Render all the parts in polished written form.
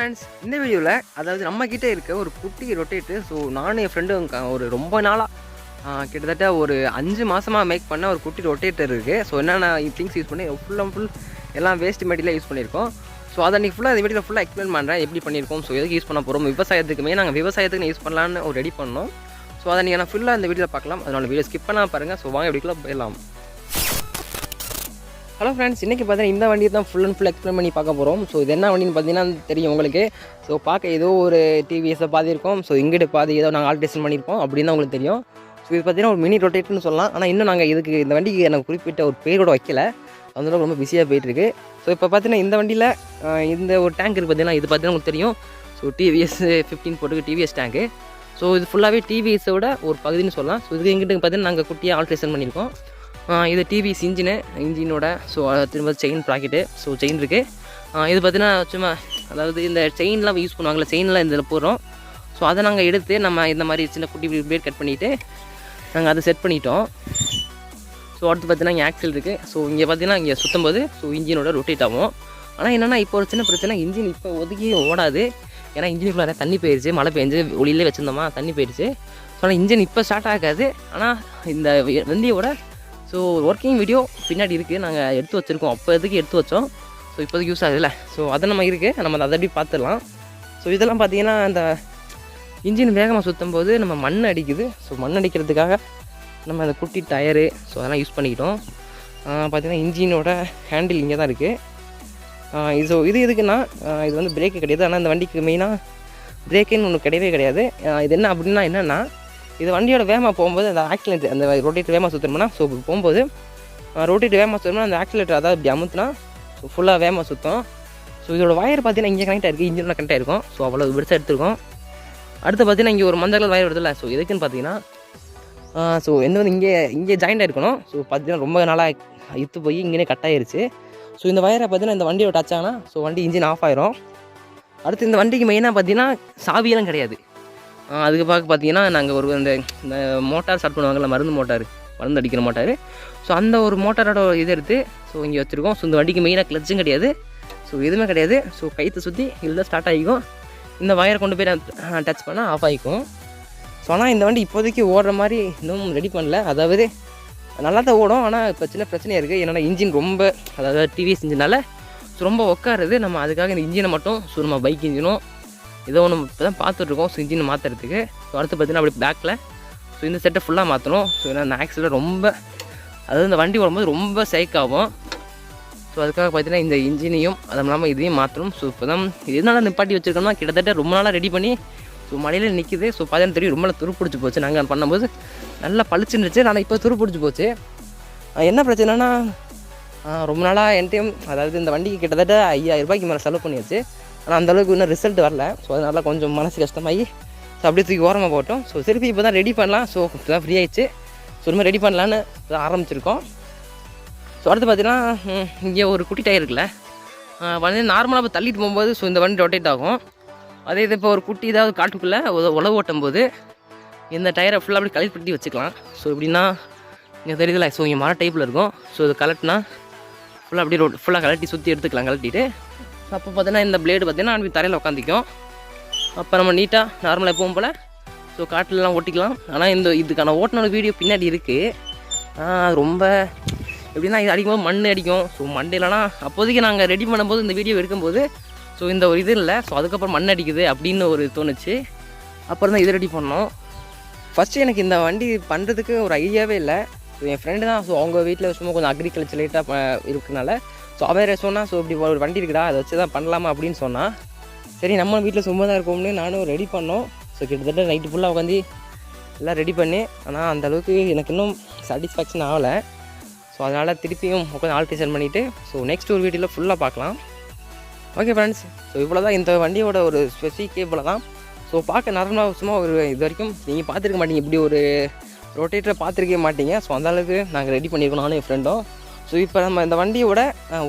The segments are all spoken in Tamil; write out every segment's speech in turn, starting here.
ஃப்ரெண்ட்ஸ், இந்த வீடியோவில் அதாவது நம்மக்கிட்டே இருக்க ஒரு குட்டி ரொட்டேட்டு. ஸோ நானும் என் ஃப்ரெண்டும் ஒரு ரொம்ப நாளாக கிட்டத்தட்ட ஒரு 5 மாதமாக மேக் பண்ண ஒரு குட்டி ரொட்டேட்டர் இருக்குது. ஸோ என்னென்ன திங்ஸ் யூஸ் பண்ணி ஃபுல் எல்லாம் வேஸ்ட் மெட்டீரியலாக யூஸ் பண்ணியிருக்கோம். ஸோ அதை அன்றைக்கி ஃபுல்லாக இந்த வீடியோவில் ஃபுல்லாக எக்ஸ்பிளைன் பண்ணுறேன் எப்படி பண்ணியிருக்கோம். ஸோ எதுக்கு யூஸ் பண்ண போகிறோம், விவசாயத்துக்குமே நாங்கள் விவசாயத்துக்கு யூஸ் பண்ணலான்னு ஒரு ரெடி பண்ணோம். ஸோ அதை நீங்கள் நான் ஃபுல்லாக இந்த வீடியோவில் பார்க்கலாம். அதனால் வீடியோ ஸ்கிப் பண்ணால் பாருங்கள். ஸோ வாங்க வீடியோக்குள்ளே போயிடலாம். ஹலோ ஃப்ரெண்ட்ஸ், இன்றைக்கி பார்த்தீங்கன்னா இந்த வண்டியை தான் ஃபுல் அண்ட் ஃபுல் எக்ஸ்பிளைன் பண்ணி பார்க்க போகிறோம். ஸோ இது என்ன வண்டின்னு பார்த்தீங்கன்னா தெரியும் உங்களுக்கு. ஸோ பார்க்க ஏதோ ஒரு டிவிஎஸை பாதி இருக்கும். ஸோ இங்கிட்ட பாதி ஏதோ நாங்கள் ஆல்ட்ரேஷன் பண்ணியிருப்போம் அப்படின்னு தான் உங்களுக்கு தெரியும். ஸோ இது பார்த்தீங்கன்னா ஒரு மினி ரொட்டேட்டர்னு சொல்லலாம். ஆனால் இன்னும் நாங்கள் இதுக்கு இந்த வண்டிக்கு எனக்கு குறிப்பிட்ட ஒரு பேரோட வைக்கல. அதனால ரொம்ப பிஸியாக போயிட்டுருக்கு. ஸோ இப்போ பார்த்தீங்கன்னா இந்த வண்டியில் இந்த ஒரு டேங்க் இருக்குது பார்த்தீங்கன்னா, இது பார்த்தீங்கன்னா உங்களுக்கு தெரியும். ஸோ டிவிஎஸ் 15 போட்டுக்கு டிவிஎஸ் டேங்க்கு. ஸோ இது ஃபுல்லாகவே டிவிஎஸோட ஒரு பகுதின்னு சொல்லலாம். ஸோ இதுக்கு எங்கிட்ட பார்த்தீங்கன்னா நாங்கள் குட்டியாக ஆல்ட்ரேஷன் பண்ணியிருக்கோம். இது டிவிஎஸ் இன்ஜினோட. ஸோ திரும்ப செயின் ப்ராக்கெட்டு. ஸோ செயின் இருக்குது. இது பார்த்தீங்கன்னா சும்மா அதாவது இந்த செயின்லாம் யூஸ் பண்ணுவாங்கள்ல, செயின்லாம் இதில் போடுறோம். ஸோ அதை நாங்கள் எடுத்து நம்ம இந்த மாதிரி சின்ன குட்டி பிளேட் கட் பண்ணிவிட்டு நாங்கள் அதை செட் பண்ணிட்டோம். ஸோ அடுத்து பார்த்தீங்கன்னா இங்கே ஆக்சில் இருக்குது. ஸோ இங்கே பார்த்தீங்கன்னா இங்கே சுற்றும்போது ஸோ இன்ஜினோட ரொட்டேட் ஆகும். ஆனால் என்னென்னா இப்போ ஒரு சின்ன பிரச்சனை, இன்ஜின் இப்போ ஒதுக்கி ஓடாது. ஏன்னா இன்ஜினுக்குள்ள நிறைய தண்ணி போயிடுச்சு, மழை பெஞ்சு ஒளியிலே வச்சுருந்தோமா தண்ணி போயிடுச்சு. ஸோ ஆனால் இன்ஜின் இப்போ ஸ்டார்ட் ஆகாது. ஆனால் இந்த வண்டியோட ஸோ ஒர்க்கிங் வீடியோ பின்னாடி இருக்குது, நாங்கள் எடுத்து வச்சுருக்கோம். அப்போ எதுக்கு எடுத்து வச்சோம். ஸோ இப்போதைக்கு யூஸ் ஆகுதுல்ல. ஸோ அதை நம்ம இருக்குது, நம்ம அதை எப்படி பார்த்துடலாம். ஸோ இதெல்லாம் பார்த்திங்கன்னா இந்த இன்ஜின் வேகமாக சுற்றும் போது நம்ம மண் அடிக்குது. ஸோ மண் அடிக்கிறதுக்காக நம்ம அந்த குட்டி டயரு ஸோ அதெல்லாம் யூஸ் பண்ணிக்கிட்டோம். பார்த்திங்கன்னா இன்ஜினோட ஹேண்டில் இங்கே தான் இருக்குது. ஸோ இது எதுக்குன்னா இது வந்து பிரேக்கு கிடையாது. ஆனால் இந்த வண்டிக்கு மெயினாக பிரேக்குன்னு ஒன்று கிடையவே கிடையாது. இது என்ன அப்படின்னா என்னென்னா, இது வண்டியோட வேகமாக போகும்போது அந்த ஆக்சிலேட்டர் அந்த ரொட்டேட்டர் வேகமாக சுற்றணும்னா, ஸோ போகும்போது ரொட்டேட்டர் வேகமாக சுற்றணும்னா அந்த ஆக்சிலேட்டர் அதாவது இப்படி அமுத்துனா ஸோ ஃபுல்லாக வேகமாக சுற்றும். ஸோ இதோட வயர் பார்த்தீங்கன்னா இங்கே கனெக்ட் ஆகிருக்கு, இன்ஜினில் கனெக்ட் ஆகிருக்கும். ஸோ அவ்வளோ பெருசாக எடுத்துருக்கோம். அடுத்து பார்த்தீங்கன்னா இங்கே ஒரு மஞ்சள் கலர் வயர் வருதுல்ல. ஸோ எதுக்குன்னு பார்த்தீங்கன்னா ஸோ எந்த வந்து இங்கே ஜாயிண்ட் ஆகிருக்கணும். ஸோ பார்த்தீங்கன்னா ரொம்ப நாளாக இழுத்து போய் இங்கே கட் ஆகிருச்சு. ஸோ இந்த வயரை பார்த்தீங்கன்னா இந்த வண்டியோட டச் ஆனால் ஸோ வண்டி இன்ஜின் ஆஃப் ஆயிரும். அடுத்து இந்த வண்டிக்கு மெயினாக பார்த்தீங்கன்னா சாவியெல்லாம் கிடையாது. அதுக்கு பார்த்தீங்கன்னா நாங்கள் ஒரு இந்த மோட்டார் ஸ்டார்ட் பண்ணுவாங்கள்ல, மருந்து அடிக்கிற மோட்டார். ஸோ அந்த ஒரு மோட்டாரோட இதை எடுத்து ஸோ இங்கே வச்சுருக்கோம். ஸோ இந்த வண்டிக்கு மெயினாக கிளச்சும் கிடையாது, ஸோ எதுவுமே கிடையாது. ஸோ கைத்தை சுற்றி இதில் ஸ்டார்ட் ஆகிக்கும். இந்த வயரை கொண்டு போய் டச் பண்ணால் ஆஃப் ஆகிக்கும். ஸோ ஆனால் இந்த வண்டி இப்போதைக்கு ஓடுற மாதிரி இன்னும் ரெடி பண்ணல. அதாவது நல்லா தான் ஓடும், ஆனால் இப்போ சின்ன பிரச்சனையாக இருக்குது. என்னென்னா இன்ஜின் ரொம்ப அதாவது டிவிஎஸ் இன்ஜினால் ஸோ ரொம்ப உட்காருது. நம்ம அதுக்காக இந்த இன்ஜினை மட்டும் ஸோ நம்ம பைக் இன்ஜினும் ஏதோ ஒன்று இப்போ தான் பார்த்துட்ருக்கோம். ஸோ இன்ஜின் மாற்றுறதுக்கு. ஸோ அடுத்து பார்த்தீங்கன்னா அப்படி பேக்கில் ஸோ இந்த செட்டை ஃபுல்லாக மாற்றணும். ஸோ ஏன்னா இந்த ஆக்சில் ரொம்ப அதாவது இந்த வண்டி வரும்போது ரொம்ப சைக் ஆகும். ஸோ அதுக்காக பார்த்தீங்கன்னா இந்த இன்ஜினையும் அது இல்லாமல் இதையும் மாற்றணும். ஸோ இப்போ தான் எதனால நிப்பாட்டி வச்சுருக்கோம்னா கிட்டத்தட்ட ரொம்ப நாளாக ரெடி பண்ணி ஸோ மழையில் நிற்கிது. ஸோ பார்த்தீங்கன்னா தெரியும் ரொம்ப துரு பிடிச்சி போச்சு. நாங்கள் பண்ணும்போது நல்லா பளிச்சுருந்துச்சு, ஆனால் இப்போ துரு பிடிச்சி போச்சு. என்ன பிரச்சனைனா ரொம்ப நாளாக என்கிட்டையும் அதாவது இந்த வண்டிக்கு கிட்டத்தட்ட 5000 ரூபாய்க்கு மேலே செலவு பண்ணியாச்சு. ஆனால் அந்தளவுக்கு இன்னும் ரிசல்ட் வரல. ஸோ அதனால கொஞ்சம் மனசு கஷ்டமாகி ஸோ அப்படியே தூக்கி ஓரமாக போட்டோம். ஸோ திருப்பி இப்போ தான் ரெடி பண்ணலாம். ஸோ இப்போ தான் ஃப்ரீ ஆகிடுச்சு. ஸோ இனிமேல் ரெடி பண்ணலான்னு ஆரம்பிச்சிருக்கோம். ஸோ அடுத்து பார்த்தீங்கன்னா இங்கே ஒரு குட்டி டயர் இருக்குல்ல, வந்து நார்மலாக இப்போ தள்ளிட்டு போகும்போது ஸோ இந்த வண்டி ரொட்டேட் ஆகும். அதே இது இப்போ ஒரு குட்டி ஏதாவது காட்டுக்குள்ளே உழவு ஓட்டும் போது இந்த டயரை ஃபுல்லாக அப்படி கலெக்ட் பண்ணி வச்சுக்கலாம். ஸோ எப்படின்னா இங்கே தெரியுதுல, ஸோ இங்கே மர டைப்பில் இருக்கும். ஸோ இது கலெக்ட்னா ஃபுல்லாக அப்படியே ஃபுல்லாக கலட்டி சுற்றி எடுத்துக்கலாம் கலட்டிட்டு. அப்போ பார்த்தீங்கன்னா இந்த பிளேடு பார்த்தீங்கன்னா அப்படி தரையில் உட்காந்துக்கும். அப்போ நம்ம நீட்டாக நார்மலாக எப்பவும் போல் ஸோ காட்டிலலாம் ஓட்டிக்கலாம். ஆனால் இதுக்கான ஓட்டினோட வீடியோ பின்னாடி இருக்குது. ரொம்ப எப்படின்னா இது அடிக்கும்போது மண் அடிக்கும். ஸோ மண்டையிலனா அப்போதைக்கு நாங்கள் ரெடி பண்ணும்போது இந்த வீடியோ எடுக்கும்போது ஸோ இந்த ஒரு இது இல்லை. ஸோ அதுக்கப்புறம் மண் அடிக்குது அப்படின்னு ஒரு தோணுச்சு. அப்புறம் தான் இது ரெடி பண்ணோம். ஃபஸ்ட்டு எனக்கு இந்த வண்டி பண்ணுறதுக்கு ஒரு ஐடியாவே இல்லை. ஸோ என் ஃப்ரெண்டு தான் ஸோ அவங்க வீட்டில் சும்மா கொஞ்சம் அக்ரிகல்ச்சர் லைட்டாக இருக்குனால ஸோ அவரே சொன்னால் ஸோ இப்படி ஒரு வண்டி இருக்குடா அதை வச்சு தான் பண்ணலாமா அப்படின்னு சொன்னால், சரி நம்ம வீட்டில் சும்மா தான் இருக்கோம்னு நானும் ரெடி பண்ணோம். ஸோ கிட்டத்தட்ட நைட்டு ஃபுல்லாக உட்காந்து எல்லாம் ரெடி பண்ணி, ஆனால் அந்தளவுக்கு எனக்கு இன்னும் சாட்டிஸ்ஃபேக்ஷன் ஆகலை. ஸோ அதனால் திருப்பியும் உட்காந்து ஆல்ட்ரேஷன் பண்ணிவிட்டு ஸோ நெக்ஸ்ட் ஒரு வீடியோவில் ஃபுல்லாக பார்க்கலாம். ஓகே ஃப்ரெண்ட்ஸ், ஸோ இவ்வளோ தான் இந்த வண்டியோட ஒரு ஸ்பெசிஃபிக் இவ்வளோ தான். ஸோ பார்க்க நார்மலாக சும்மா ஒரு இது வரைக்கும் நீங்கள் பார்த்துருக்க மாட்டீங்க, இப்படி ஒரு ரொட்டேட்டரை பார்த்துருக்கவே மாட்டீங்க. ஸோ அந்தளவுக்கு நாங்கள் ரெடி பண்ணியிருக்கோம் நானும் என் ஃப்ரெண்டும். ஸோ இப்போ நம்ம இந்த வண்டியோட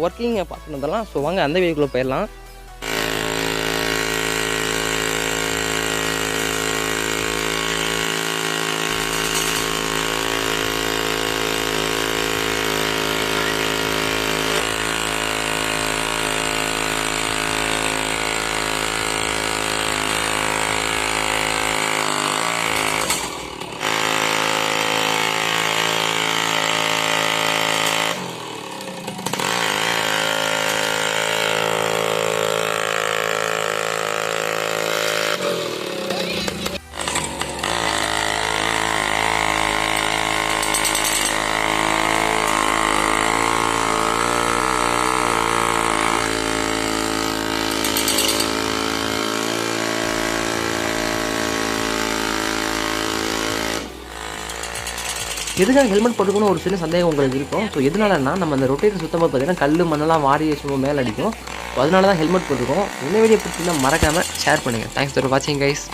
ஒர்க்கிங்கை பார்த்துட்டு வந்துடலாம். ஸோ வாங்க அந்த வீடியோக்குள்ளே போயிடலாம். எதுக்காக ஹெல்மெட் போட்டுக்கணும் ஒரு சின்ன சந்தேகம் உங்களுக்கு இருக்கும். ஸோ எதனாலன்னா நம்ம அந்த ரொட்டேட்டர் சுத்தமாக பார்த்தீங்கன்னா கல் மண்ணெல்லாம் வாரி சும்மா மேலே அடிக்கும். ஸோ அதனால தான் ஹெல்மெட் போட்டுருக்கோம். இந்த வீடியோ பிடிச்சிருந்தா மறக்காமல் ஷேர் பண்ணுங்கள். தேங்க்ஸ் ஃபார் வாட்சிங் கைஸ்.